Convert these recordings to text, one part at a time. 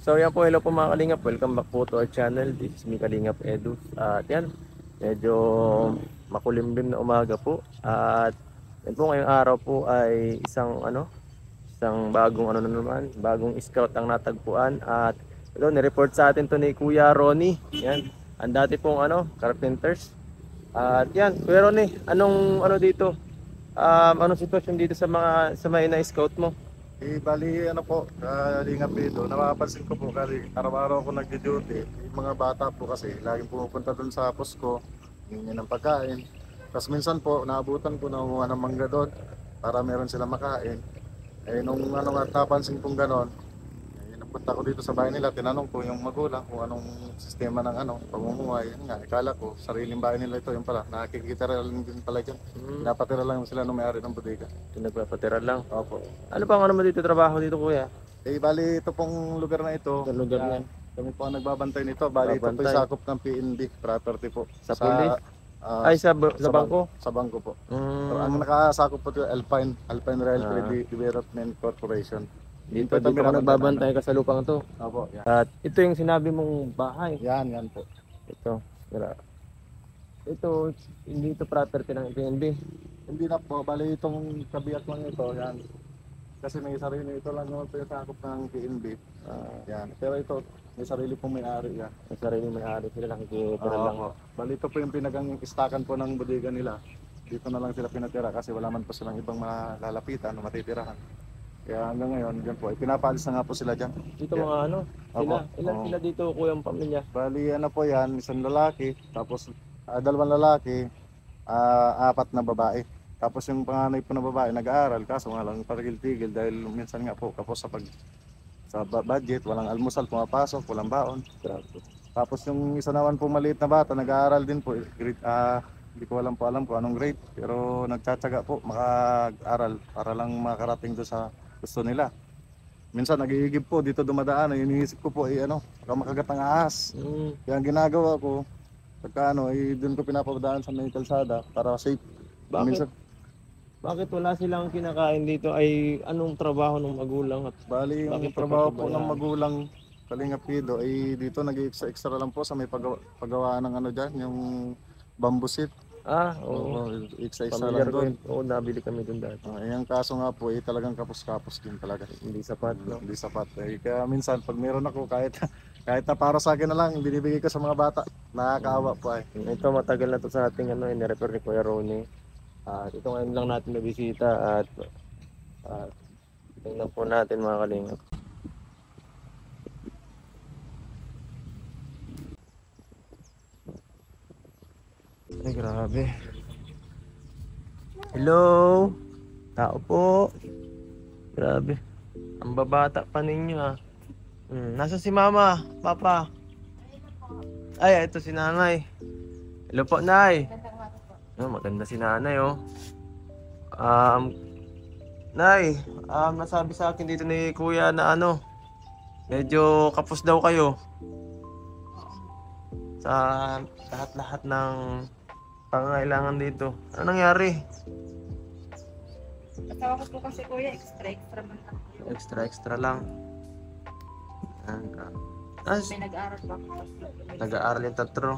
So yan po, hello po mga Kalingap, welcome back po to our channel. This is me Kalingap Edu. At yan, medyo makulimlim na umaga po. At yan po, ngayong araw po ay isang bagong na naman, bagong scout ang natagpuan. At ito, nireport sa atin to ni Kuya Ronnie. Yan, ang dati pong carpenters. At yan, Kuya Ronnie, anong dito? Anong sitwasyon dito sa may na-scout mo? Bali, Kalingap dito, napapansin ko po kasi araw-araw ako nagdi-duty. Yung mga bata po kasi, laging pumupunta doon sa posko, hingi ng pagkain. Tapos minsan po, naabutan ko na ng mangga doon para meron sila makain. Nung napansin kong ganon, napunta ko dito sa bahay nila, tinanong ko yung magulang kung anong sistema ng pamumuhay. Yun nga, ikala ko, sariling bahay nila ito, yung pala, nakikita rin din pala dyan. Napatira lang sila nung may-ari ng bodega. Nagpapatira lang. Opo. Ano pang mo dito trabaho dito, Kuya? Bali, ito pong lugar na ito. Sa lugar na yan. Kami po ang nagbabantay nito. Bali, ito po Babantay. sakop ng PNB property po. Sa police? Ay, sa bangko? Sa bangko po. Mm. Ang nakasakop po ito, Alpine Rail Ah. Development Corporation. Dito ka nagbabantay ka sa lupang to. Opo, yan. At ito yung sinabi mong bahay. Yan po. Ito. Ito, hindi ito property ng PNB. Hindi na po, bali itong kabiyak lang ito, yan. Kasi may sarili, ito lang naman po yung sakop ng PNB. Yan. Pero ito, may sarili pong may-ari yan. Ang sarili may-ari sila, nakikitira lang. Opo. Bali ito po yung istakan po ng bodega nila. Dito na lang sila pinatira kasi wala man po silang ibang malalapitan o matitirahan. Kaya hanggang ngayon, dyan po, pinapaalis na nga po sila dyan. Dito mga Opo. ilan Oo. sila dito, Kuya, ang pamilya? Bali po yan, isang lalaki, tapos dalawang lalaki, apat na babae. Tapos yung panganay po na babae nag-aaral, kaso nga lang parigil-tigil dahil minsan nga po kapos sa budget, walang almusal, pumapasok, walang baon. Tapos yung isa naman po maliit na bata, nag-aaral din po, hindi ko alam kung anong grade, pero nagtsatsaga po makag-aral para lang makarating doon sa gusto nila. Minsan nag-iigib po dito dumadaan, iniisip ko po baka makagat ng ahas. Kaya ang ginagawa ko, pagka doon ko pinapadaan sa may kalsada para safe. Minsan, Bakit wala silang kinakain dito? Ay anong trabaho ng magulang? At bali yung bakit trabaho po papabayaan? ng magulang Kalingap Pido ay dito nag-extra lang po sa may paggawa ng dyan, yung bamboo seat. Oo. Extra Familiar lang ko doon. yun. Oo, nabili kami dun dati. Yung kaso nga po talagang kapos-kapos din talaga. Hindi sapat, no? Hindi sapat. Kaya minsan pag meron ako kahit na para sa akin na lang, binibigay ko sa mga bata. Nakakaawa po ay. Ito matagal na to sa ating in-refer ni Kuya Ronnie. At ito ngayon lang natin nabisita at tingnan po natin mga Kalingap. Ay, grabe. Hello? Tao po. Grabe. Ang babata pa ninyo nasa si mama, papa? Ay, ito si nanay. Hello po, nay. Maganda si nanay, oh. Nay, nasabi sa akin dito ni kuya na medyo kapos daw kayo sa lahat-lahat ng pangangailangan dito. Ano nangyari? Asawa ko po kasi kuya, extra man lang. Extra lang. May nag-aaral pa ako. Nag-aaral yung tatlo.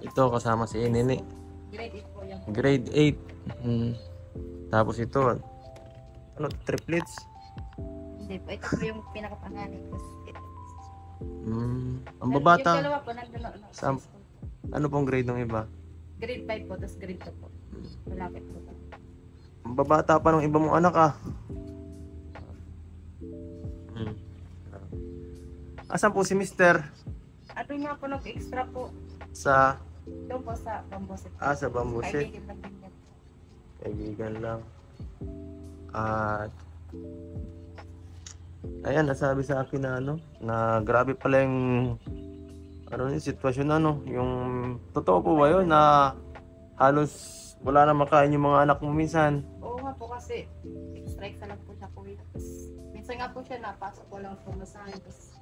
Ito kasama si Nini. Grade 8 po yan. Grade 8. Tapos ito, triplets? Hindi po, ito po yung pinakapanganay ko. Ang babata. Yung dalawa po, nandun na. Sam- Ano pong grade ng iba? Grade 5 po, tapos grade 2 po. Malapit po. Ang babata pa ng iba mong anak Asan po si Mister? Ato nga po nag-extra po. Sa Doon po sa Bamboset. sa Bambuset. Kaibigan lang din yan. Kaibigan lang. At ayan, nasabi sa akin na na grabe pala yung yung sitwasyon yung totoo po ba yun na halos wala na makain yung mga anak mo minsan? Oo nga po kasi extra lang po siya kuya. Tapos minsan nga po siya napasok ko lang po masahin. Tapos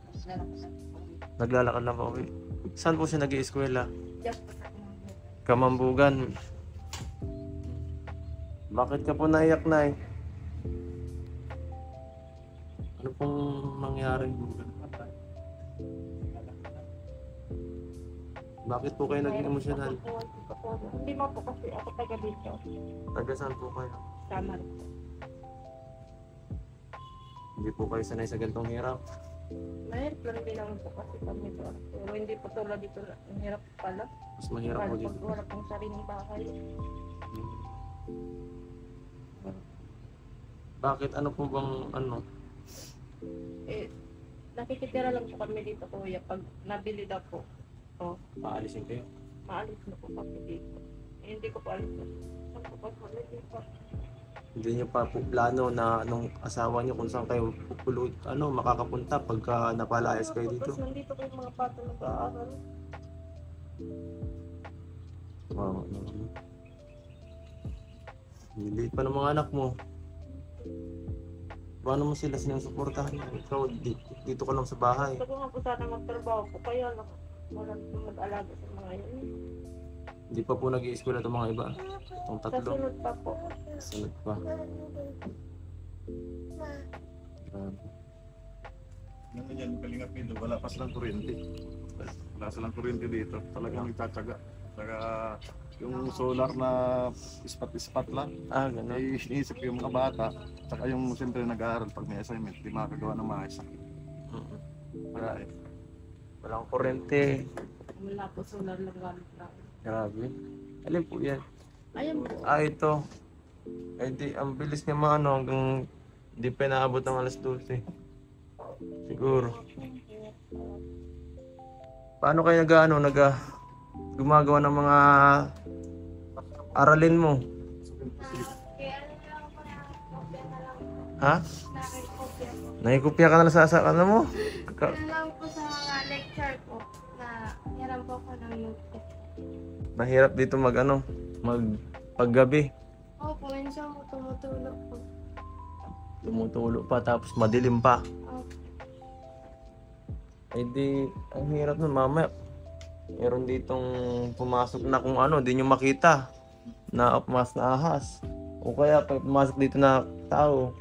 Naglalakad lang po. Saan po siya nag-ieskwela? diyan po sa akin. Kamambugan. Bakit ka po naiyak, Nay? Ano pong mangyari? Bakit po kayo naging emosyonal? Hindi mo po kasi ako taga dito. Taga saan po kayo? Samar. Hindi po kayo sanay sa ganitong hirap. Mahirap lang din naman po kasi kami doon. Pero hindi po tulad dito na ang hirap pala. Mas mahirap po Pag dito. wala pong sariling bahay. Bakit? Ano po bang ano? Eh, nakikitira lang po kami dito kuya. Pag nabili daw po, Paalisin kayo? maalis na po kami dito. Eh, hindi ko po alis na. Saan po pa kami dito? Hindi niyo pa po plano na nung asawa niyo kung saan kayo pupulot, makakapunta pagka napalayas kayo dito? Tapos nandito ko yung mga bata nag-aaral. Wow, ano. Lilit pa ng mga anak mo. Paano mo sila sinusuportahan? Ikaw, dito ka lang sa bahay. Gusto ko nga po sana magtrabaho po. Kaya lang, wala po mag-alaga sa mga yun. Hindi pa po nag-i-eskwela itong mga iba. Itong Sa tatlo. sunod pa po. Sunod pa. Grabe. Ano yan, Kalingap Edu, wala pa silang kuryente. Wala silang kuryente dito. Talagang nagtsatsaga. Saka yung solar na ispat-ispat lang. Ah, gano'n. Ay, iniisip ko yung mga bata. Saka yung siyempre nag-aaral pag may assignment, di makakagawa ng maayos. Wala eh. Walang kurente. Wala po solar lang gamit namin. Grabe. Alin po yan? Ayun po. Ah, ito. Ay, di, ang bilis niya hanggang di pa naabot ng alas 12. Siguro. Paano kayo gumagawa ng mga aralin mo? Ha? Nakikopya ka na lang sa ano mo? Ano lang po sa mga lecture po na hiram po ko ng notebook. Mahirap dito paggabi. Opo, minsan po tumutulog po. Tumutulo pa tapos madilim pa. Opo. Eh di, ang hirap nun mamaya. Meron ditong pumasok na kung di nyo makita na mas na ahas. O kaya pag pumasok dito na tao,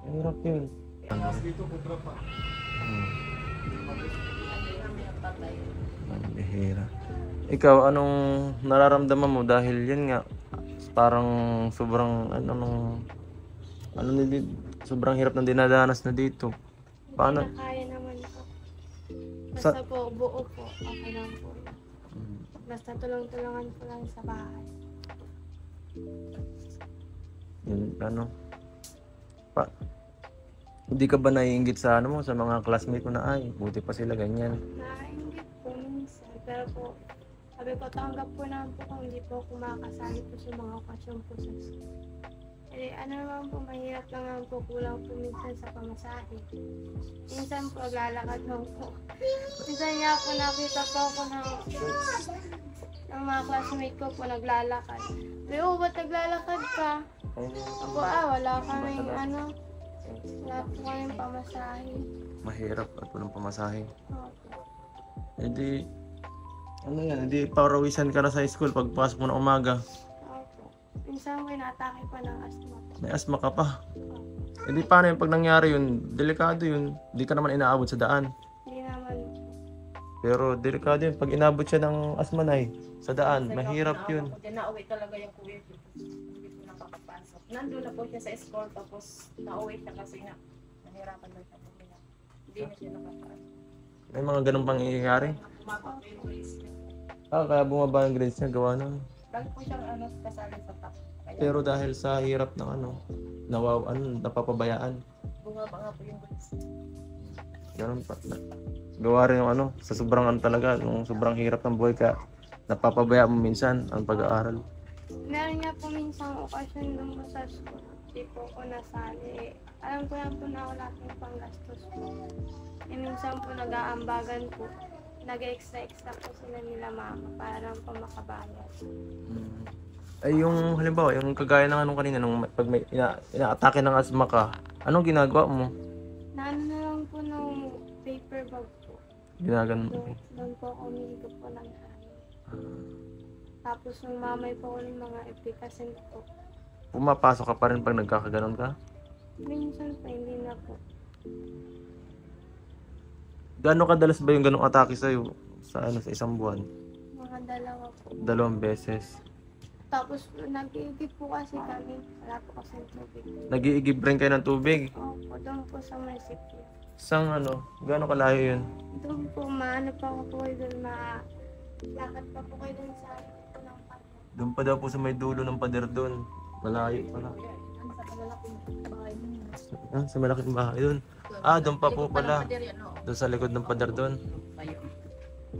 ang hirap yun. Dito, kontra pa. Ang bihira. Ikaw, anong nararamdaman mo dahil yan nga parang sobrang sobrang hirap ng dinadanas na dito. Paano? Hindi na kaya naman po. Sa- Basta po, buo po. Okay lang po. Basta tulong-tulungan po lang sa bahay. Yun, hindi ka ba naiinggit sa sa mga classmate mo na ay, buti pa sila ganyan. Nakaingit po minsan. Pero po, sabi ko, tanggap po naman po kung hindi po ako makakasali po sa mga okasyon po sa school. Eh, ano naman po, mahirap lang naman po, kulang po minsan sa pamasahe. Minsan po, lalakad lang po. Minsan nga po, nakita po ako ng mga classmate ko po, naglalakad. Pero, ba't naglalakad ka? Ako, wala kaming wala po kaming pamasahe. Mahirap at walang pamasahe. Opo. Eh di, hindi parawisan ka na sa school pagpasok mo ng umaga. Opo. Minsan po, inatake pa ng asthma po. May asma ka pa. Eh di, paano yung pag nangyari yun? Delikado yun. Di ka naman inaabot sa daan. Hindi naman po. Pero delikado yun. Pag inabot siya ng asma na sa daan, mahirap yun. Kasi nauwi talaga yung kuya ko. Hindi po nakakapasok. Nandun na po siya sa school tapos nauwi siya kasi nga nahirapan na siya. Hindi na siya nakapasok. May mga ganun pang nangyayari. Bumaba po yung grades niya. Kaya bumaba yung grades niya, gawa nun. Lagi po siyang kasali sa top. Kaya Pero dahil sa hirap ng napapabayaan. bumaba nga po yung grades niya. Ganun pa. Gawa rin yung sa sobrang talaga, nung sobrang hirap ng buhay ka, napapabaya mo minsan ang pag-aaral. Meron nga po minsang okasyon nung sa school. Hindi po ako nasali. Alam ko lang po na wala akong panggastos po. Eh minsan po nag-aambagan po. Nag-extra po sila nila mama para lang po makabayad. Ay yung halimbawa, yung kagaya ng kanina, nung pag may ina-atake ng asma ka, anong ginagawa mo? Naano na lang po ng paper bag po. Ginaganon. Doon po ako umiigo po ng hangin. Tapos nung mamay po ko ng mga epikasin po. Pumapasok ka pa rin pag nagkakaganon ka? Minsan pa hindi na po. Gaano kadalas ba yung ganong atake sa'yo sa isang buwan? dalawa po. 2 beses. Tapos nag-iigib po kasi kami. Wala po kasi tubig. Nag-iigib rin kayo ng tubig. Opo, doon po sa munisipyo. Sang ano, gaano kalayo yun? Doon po, maano pa po kayo doon, lakad pa po kayo doon sa ito ng parko. Doon pa daw po sa may dulo ng pader doon. Malayo pala. Ang sa malalaking bahay mo. Ah, sa malaking bahay doon. Ah, doon pa po pala. Doon sa likod ng pader doon.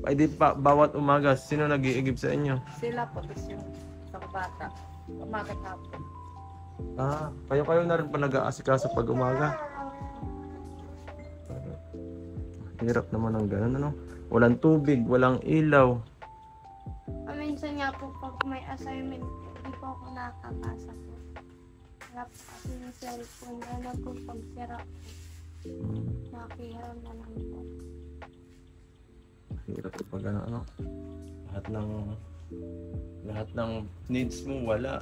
Ay di pa, bawat umaga, sino nag-iigib sa inyo? Sila po, tapos yung isang bata. Umagat hapon. Ah, kayo na rin pa nag-aasikaso pag umaga. Hirap naman ng ganun, ano? Walang tubig, walang ilaw. Minsan nga po, pag may assignment, hindi po ako nakakapasa po. Wala po kasi yung cellphone, na po pagsira po. Nakihiram na lang po. Hirap pag ano, lahat ng needs mo wala.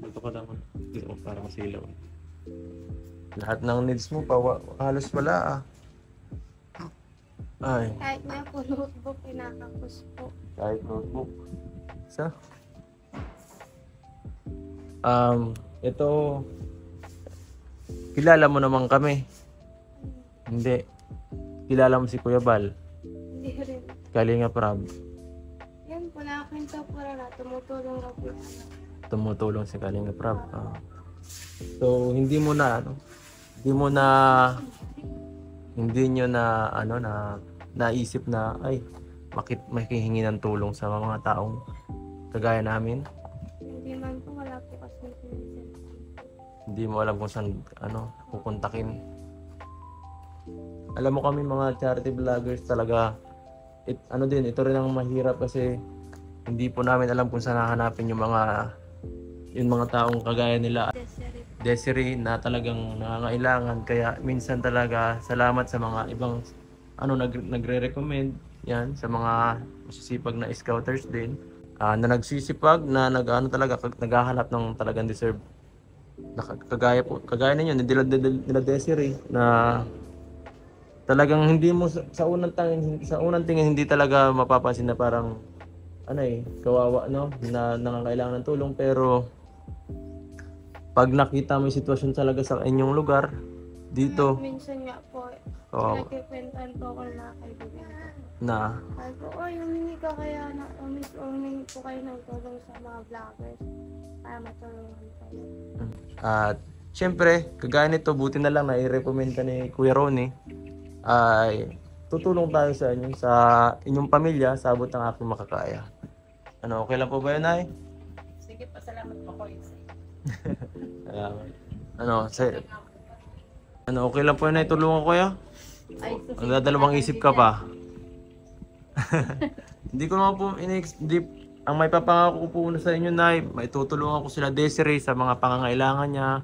Dito ka lang, dito para masilaw. Lahat ng needs mo halos wala ah. Ay, Kahit nga po notebook, pinakapos po. kahit notebook. Isa? Ito, kilala mo naman kami. Hindi. Kilala mo si Kuya Bal, Hindi rin. Kalinga Prab. Yan po, nakakwento po na tumutulong ka po. Tumutulong si Kalinga Prab. Ah. So, hindi nyo na naisip na ay makihingi ng tulong sa mga taong kagaya namin. Hindi man po, wala po kasi pinsan. Hindi mo alam kung saan pupuntakin. Alam mo kami mga charity vloggers talaga, ito rin ang mahirap kasi hindi po namin alam kung saan hahanapin yung mga taong kagaya nila Desiree na talagang nangangailangan. Kaya minsan talaga salamat sa mga ibang nagre-recommend yan sa mga masisipag na scouters din na nagsisipag na naghahanap ng talagang deserve na kagaya ninyo nila Desiree na talagang hindi mo sa unang tingin hindi talaga mapapansin na parang kawawa na nangangailangan ng tulong, pero pag nakita mo yung sitwasyon talaga sa inyong lugar dito Minsan nga po, kawawa nagkikwentuhan po ako na kaibigan ko. na Sabi ko, humingi ka kaya humingi po kayo ng tulong sa mga vloggers para matulungan kayo. at syempre kagaya nito buti na lang na i-recommend ka ni Kuya Ronnie ay tutulong tayo sa inyo sa inyong pamilya sa abot ng aking makakaya. Okay lang po ba yun, Nay? Sige pa, salamat po ko. Okay lang po yun, Nay, tulungan ko ya? Ay, Ang dadalawang isip ka pa. Hindi ko naman po ang may papangako ko po una sa inyo, Nay, may tutulungan ko sila Desiree sa mga pangangailangan niya.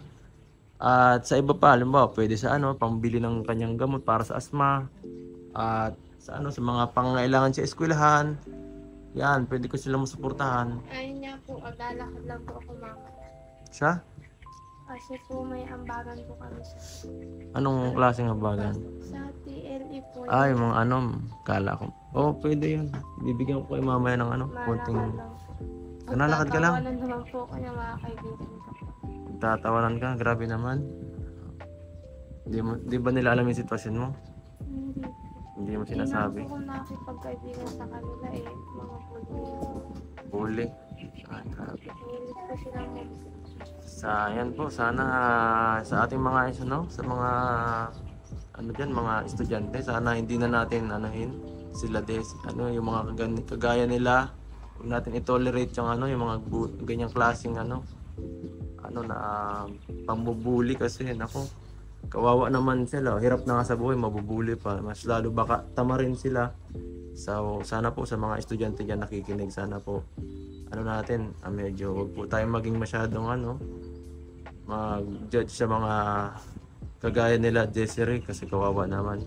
At sa iba pa, halimbawa, pwede sa pambili ng kanyang gamot para sa asma. At sa mga pangangailangan sa eskwelahan. Yan, pwede ko sila masuportahan. Ayun nga po, aglalakad lang po ako mama. Siya? Kasi po may ambagan po kami sa Anong klaseng habagan? TLE po. Ay, mga kala ko. Pwede yun. Bibigyan ko kay mamaya ng konting... Nanlalakad ka lang? Magtatawanan naman po ko ng mga kaibigan ko. Tatawanan ka? Grabe naman. Di ba nila alam yung sitwasyon mo? Hindi. Hindi mo sinasabi. Hindi na po nakikipagkaibigan sa kanila mga Bully. Ay, grabe. Hindi po silang Yan po, sana sa ating mga sa mga mga estudyante, sana hindi na natin sila yung mga kagaya nila. Huwag natin i-tolerate yung mga ganyang klaseng pambubuli kasi kawawa naman sila. Hirap na nga sa buhay, mabubuli pa. Mas lalo baka tamarin sila. So, sana po sa mga estudyante dyan nakikinig, sana po medyo huwag po tayong maging masyadong mag-judge sa mga kagaya nila Desiree kasi kawawa naman.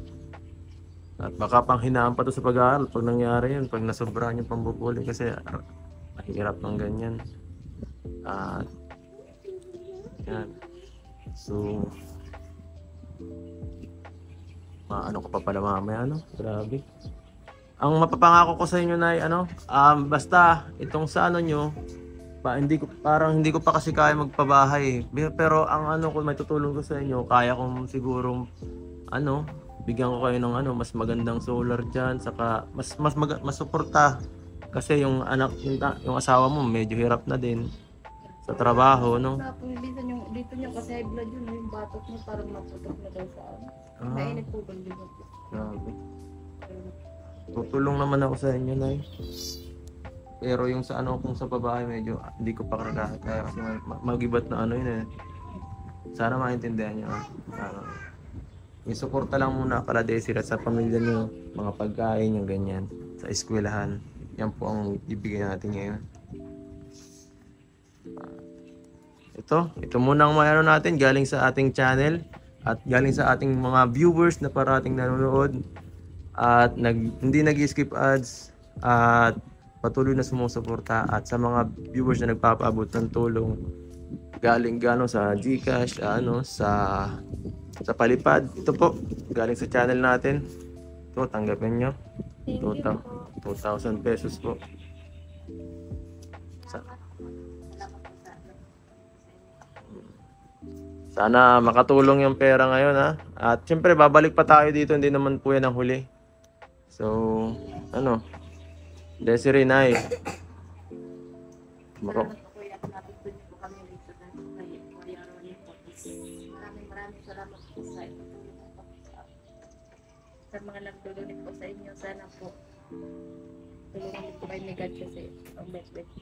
At baka panghinaan pa to sa pag-aaral pag nangyari yun, pag nasobrahan yung pambubuli kasi mahirap ng ganyan. At yan. So, ka pa pala mamaya, grabe. Ang mapapangako ko sa inyo na ano, basta itong sa ano nyo, hindi ko pa kasi kaya magpabahay. Pero ang ano ko may tutulong ko sa inyo, kaya kong siguro ano, bigyan ko kayo ng ano, mas magandang solar diyan, saka mas suporta kasi yung anak yung asawa mo medyo hirap na din sa trabaho, no? Tapos minsan yung dito niya kasi high blood yun, yung batok niya parang maputok na daw sa ano. Ah, Mainit po ba dito? grabe. Tutulong naman ako sa inyo, Nay. Pero yung sa ano kung sa babae medyo hindi ko pa kaya kasi magibat na ano yun eh. Sana maintindihan niyo. Yung suporta lang muna kala Desiree at sa pamilya niyo, mga pagkain yung ganyan, sa eskwelahan. Yan po ang ibigay natin ngayon. Ito muna ang mayroon natin galing sa ating channel at galing sa ating mga viewers na parating nanonood at hindi nag-skip ads at patuloy na sumusuporta at sa mga viewers na nagpapaabot ng tulong galing sa GCash, sa Palipad. Ito po, galing sa channel natin. Ito, tanggapin nyo. Thank you po. 2,000 pesos po. Sana makatulong yung pera ngayon, ha. At syempre babalik pa tayo dito, hindi naman po yan ang huli. So, Desiree, Nay. Salamat po kuya, napipin niyo po kami dito dahil po kayo Kuya Ronnie po. Maraming salamat po sa inyo. Sa mga nagdudunit po sa inyo, sana po tulungan niyo po kayo ni God kasi ang best-best po.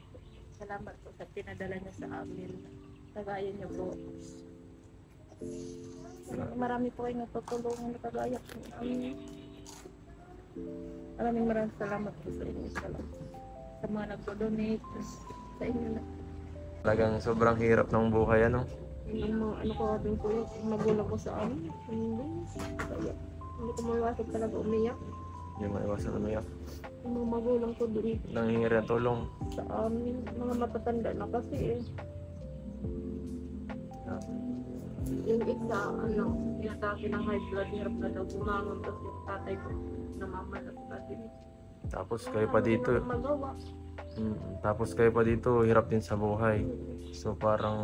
Salamat po sa pinadala niyo sa amin. Tagayan niyo po. Marami po kayo natutulungan na kagaya po namin. Maraming salamat po sa inyo. Salamat sa mga nagdo-donate sa inyo na. Talagang sobrang hirap ng buhay, ano. Yung mga ano ko din po yung magulang ko sa amin. Kaya hindi ko maiwasan talaga umiyak. Hindi maiwasan umiyak. Yung mga magulang ko din Nangihingi ng tulong. sa amin. Mga matatanda na kasi eh. Yung isa, inatake ng high blood, hirap na daw bumangon. Tapos yung tatay ko, namamanap na din. Tapos kayo pa dito. Magawa. Tapos kayo pa dito, hirap din sa buhay. So parang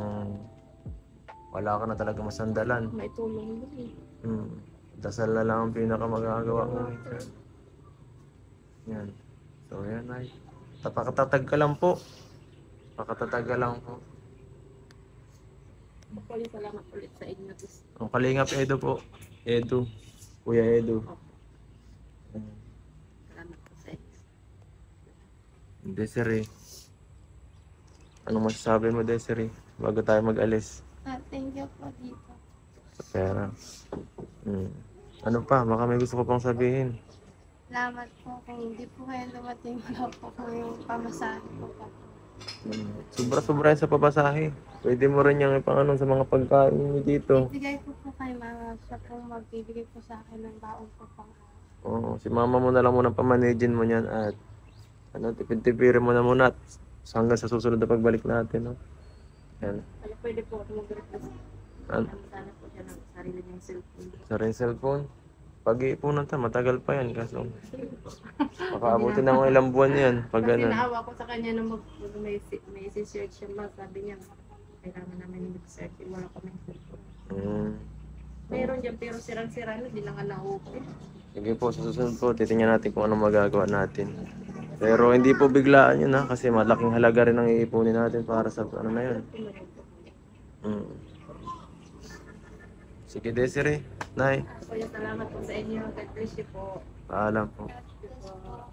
wala ka na talaga masandalan. May tulong din eh. Dasal na lang ang pinakamagagawa mo. Yan. So yan ay. Pakatag ka lang po. Pakatag ka lang po. Maraming salamat ulit sa inyo. Ang Kalingap Edo po. Edo. Kuya Edo. Salamat po sa inyo. Desiree. Anong masasabi mo, Desiree? Bago tayo mag-alis Thank you po dito. sa pera. Ano pa? Baka may gusto ko pang sabihin. Salamat po. Kung hindi po kayo dumating, wala po kung yung pamasahe po pa. Sobra-sobra yan sa pabasahe. Pwede mo rin yung ipang sa mga pagkain niyo dito. Bigay po kay mama. Siya po magbibigay po sa akin ng baon po pang Oo, si mama mo na lang muna pamanagin mo yan at tipid-tipirin mo na muna at hanggang sa susunod na pagbalik natin. No? Yan. Pwede po ako mag-request. Sana po siya ng sarili niyang cellphone. Sa rin cellphone. Pag-iipunan ta, matagal pa yan. Kaso, makaabutin na mga ilang buwan yan. Pag Kasi ganun. naawa ko sa kanya nung may isi-search siya ba, sabi niya, kailangan namin mag-search, wala kami cellphone. Meron dyan pero sirang-sira na, di lang na-open. Sige po, sa susunod po, titingnan natin kung anong magagawa natin. Pero hindi po biglaan yun kasi malaking halaga rin ang iipunin natin para sa ano na yun. Sige Desiree, Nay. Kuya, salamat po sa inyo. God bless you po. Paalam po. Thank you po.